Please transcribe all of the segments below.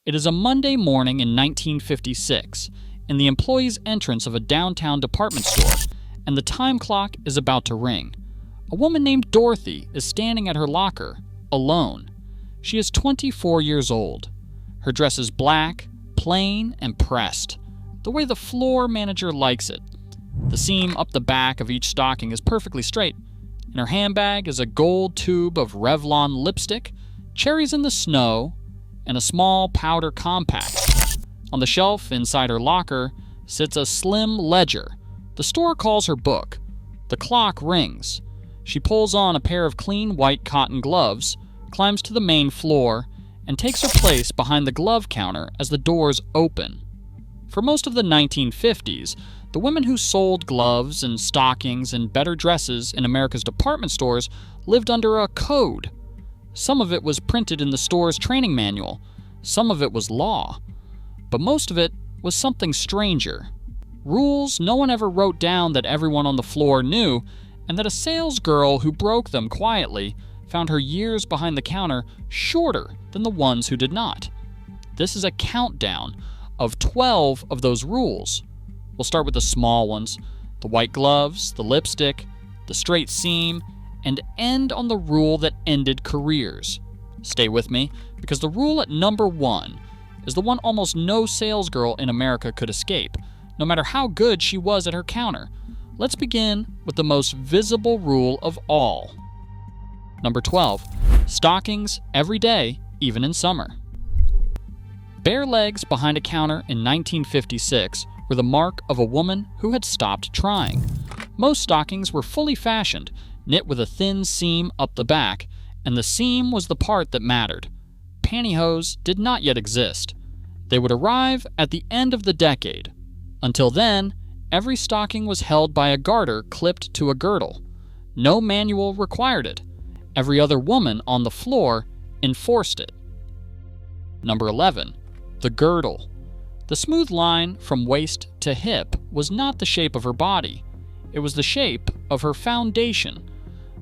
It is a Monday morning in 1956, in the employee's entrance of a downtown department store, and the time clock is about to ring. A woman named Dorothy is standing at her locker, alone. She is 24 years old. Her dress is black, plain, and pressed, the way the floor manager likes it. The seam up the back of each stocking is perfectly straight. In her handbag is a gold tube of Revlon lipstick, cherries in the snow, and a small powder compact. On the shelf inside her locker sits a slim ledger. The store calls her book. The clock rings. She pulls on a pair of clean white cotton gloves, climbs to the main floor, and takes her place behind the glove counter as the doors open. For most of the 1950s, the women who sold gloves and stockings and better dresses in America's department stores lived under a code. Some of it was printed in the store's training manual. Some of it was law. But most of it was something stranger. Rules no one ever wrote down that everyone on the floor knew, and that a salesgirl who broke them quietly found her years behind the counter shorter than the ones who did not. This is a countdown of 12 of those rules. We'll start with the small ones, the white gloves, the lipstick, the straight seam, and end on the rule that ended careers. Stay with me, because the rule at number 1 is the one almost no salesgirl in America could escape, no matter how good she was at her counter. Let's begin with the most visible rule of all. Number 12. Stockings every day, even in summer. Bare legs behind a counter in 1956 were the mark of a woman who had stopped trying. Most stockings were fully fashioned, knit with a thin seam up the back, and the seam was the part that mattered. Pantyhose did not yet exist. They would arrive at the end of the decade. Until then, every stocking was held by a garter clipped to a girdle. No manual required it. Every other woman on the floor enforced it. Number 11. The girdle. The smooth line from waist to hip was not the shape of her body. It was the shape of her foundation.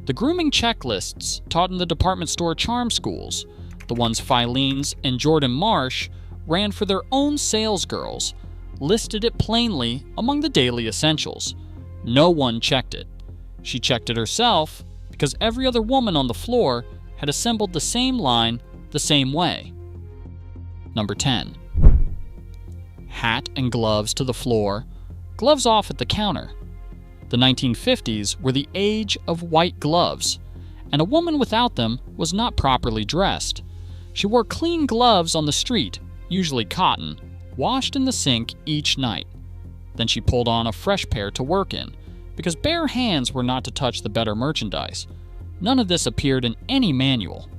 The grooming checklists taught in the department store charm schools, the ones Filene's and Jordan Marsh ran for their own salesgirls, listed it plainly among the daily essentials. No one checked it. She checked it herself because every other woman on the floor had assembled the same line the same way. Number 10. Hat and gloves to the floor, gloves off at the counter. The 1950s were the age of white gloves, and a woman without them was not properly dressed. She wore clean gloves on the street, usually cotton, washed in the sink each night. Then she pulled on a fresh pair to work in, because bare hands were not to touch the better merchandise. None of this appeared in any manual.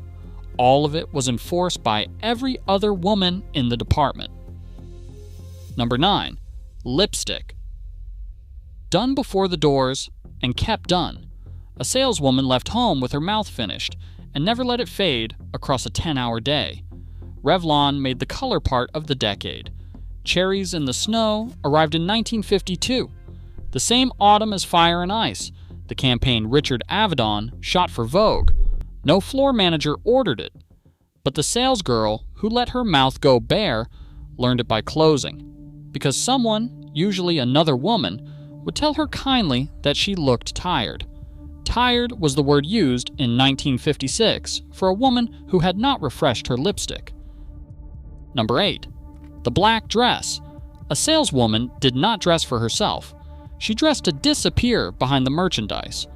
All of it was enforced by every other woman in the department. Number 9. Lipstick. Done before the doors and kept done. A saleswoman left home with her mouth finished and never let it fade across a 10-hour day. Revlon made the color part of the decade. Cherries in the Snow arrived in 1952, the same autumn as Fire and Ice, the campaign Richard Avedon shot for Vogue. No floor manager ordered it, but the salesgirl who let her mouth go bare learned it by closing, because someone, usually another woman, would tell her kindly that she looked tired. Tired was the word used in 1956 for a woman who had not refreshed her lipstick. Number 8. The black dress. A saleswoman did not dress for herself. She dressed to disappear behind the merchandise.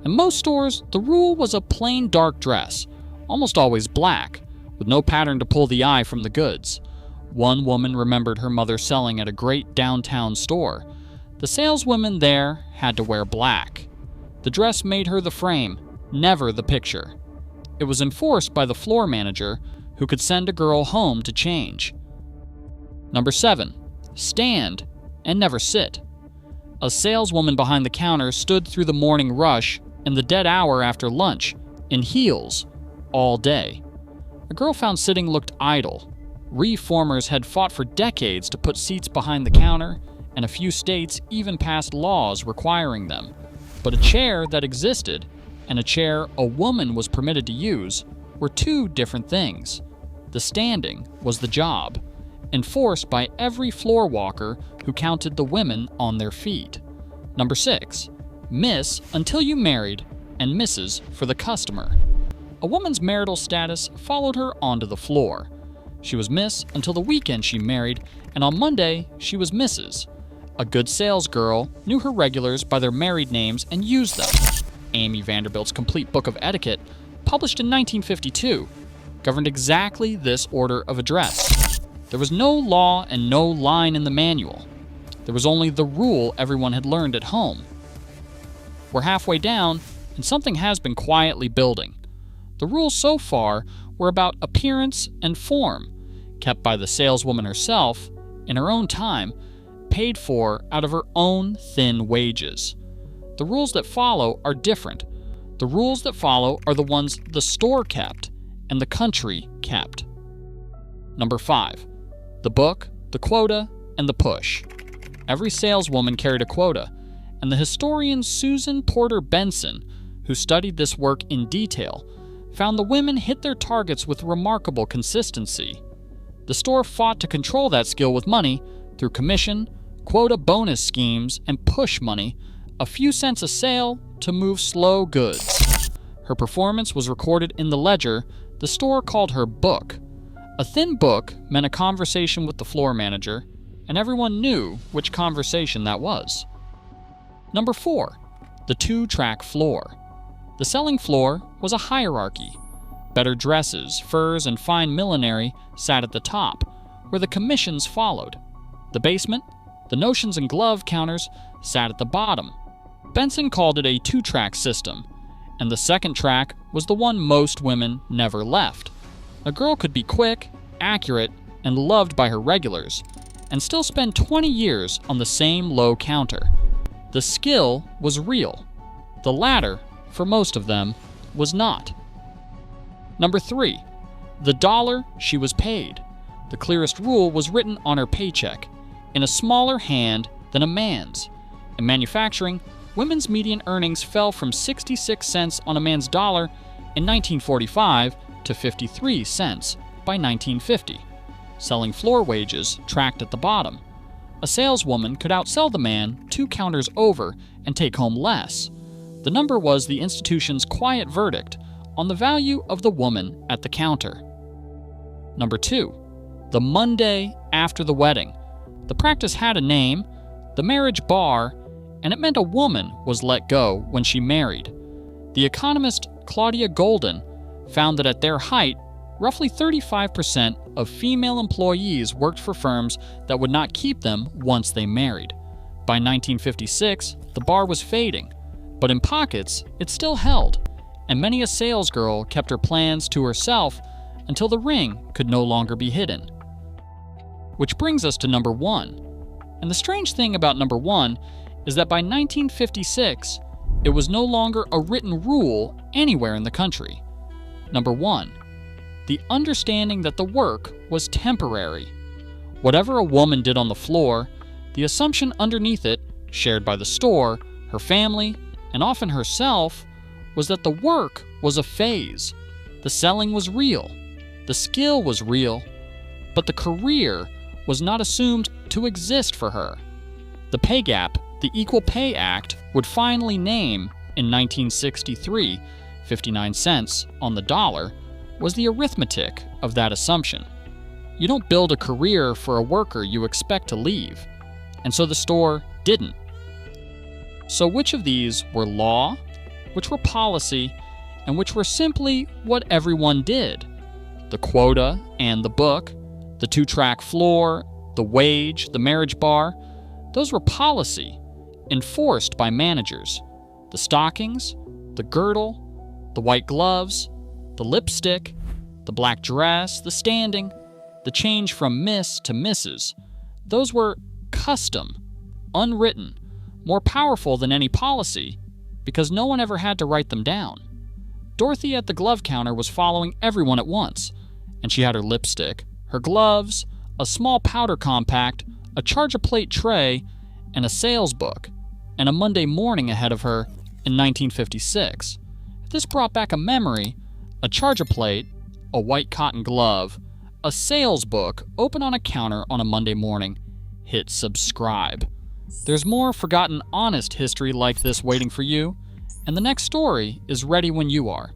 In most stores, the rule was a plain dark dress, almost always black, with no pattern to pull the eye from the goods. One woman remembered her mother selling at a great downtown store. The saleswomen there had to wear black. The dress made her the frame, never the picture. It was enforced by the floor manager, who could send a girl home to change. Number 7. Stand and never sit. A saleswoman behind the counter stood through the morning rush and the dead hour after lunch, in heels, all day. A girl found sitting looked idle. Reformers had fought for decades to put seats behind the counter, and a few states even passed laws requiring them. But a chair that existed and a chair a woman was permitted to use were two different things. The standing was the job, enforced by every floor walker who counted the women on their feet. Number 6. Miss until you married, and Mrs. for the customer. A woman's marital status followed her onto the floor. She was Miss until the weekend she married, and on Monday, she was Mrs. A good salesgirl knew her regulars by their married names and used them. Amy Vanderbilt's Complete Book of Etiquette, published in 1952, governed exactly this order of address. There was no law and no line in the manual. There was only the rule everyone had learned at home. We're halfway down, and something has been quietly building. The rules so far were about appearance and form, kept by the saleswoman herself, in her own time, paid for out of her own thin wages. The rules that follow are different. The rules that follow are the ones the store kept and the country kept. Number 5. The book, the quota, and the push. Every saleswoman carried a quota, and the historian Susan Porter Benson, who studied this work in detail, found the women hit their targets with remarkable consistency. The store fought to control that skill with money through commission, quota bonus schemes, and push money, a few cents a sale to move slow goods. Her performance was recorded in the ledger the store called her book. A thin book meant a conversation with the floor manager, and everyone knew which conversation that was. Number 4. The 2-track floor. The selling floor was a hierarchy. Better dresses, furs, and fine millinery sat at the top, where the commissions followed. The basement, the notions and glove counters, sat at the bottom. Benson called it a 2-track system, and the second track was the one most women never left. A girl could be quick, accurate, and loved by her regulars, and still spend 20 years on the same low counter. The skill was real. The latter, for most of them, was not. Number 3. The dollar she was paid. The clearest rule was written on her paycheck, in a smaller hand than a man's. In manufacturing, women's median earnings fell from 66 cents on a man's dollar in 1945 to 53 cents by 1950. Selling floor wages tracked at the bottom. A saleswoman could outsell the man 2 counters over and take home less. The number was the institution's quiet verdict on the value of the woman at the counter. Number 2. The Monday after the wedding. The practice had a name, the marriage bar, and it meant a woman was let go when she married. The economist Claudia Golden found that at their height, roughly 35% of female employees worked for firms that would not keep them once they married. By 1956, the bar was fading, but in pockets, it still held, and many a salesgirl kept her plans to herself until the ring could no longer be hidden. Which brings us to number 1. And the strange thing about number 1 is that by 1956, it was no longer a written rule anywhere in the country. Number 1. The understanding that the work was temporary. Whatever a woman did on the floor, the assumption underneath it, shared by the store, her family, and often herself, was that the work was a phase. The selling was real. The skill was real. But the career was not assumed to exist for her. The pay gap the Equal Pay Act would finally name in 1963, 59 cents on the dollar, was the arithmetic of that assumption. You don't build a career for a worker you expect to leave, and so the store didn't. So which of these were law, which were policy, and which were simply what everyone did? The quota and the book, the 2-track floor, the wage, the marriage bar, those were policy, enforced by managers. The stockings, the girdle, the white gloves, the lipstick, the black dress, the standing, the change from Miss to Mrs., those were custom, unwritten, more powerful than any policy, because no one ever had to write them down. Dorothy at the glove counter was following everyone at once, and she had her lipstick, her gloves, a small powder compact, a charge-a-plate tray, and a sales book, and a Monday morning ahead of her in 1956. If this brought back a memory, a charge-a-plate, a white cotton glove, a sales book open on a counter on a Monday morning. Hit subscribe. There's more forgotten honest history like this waiting for you, and the next story is ready when you are.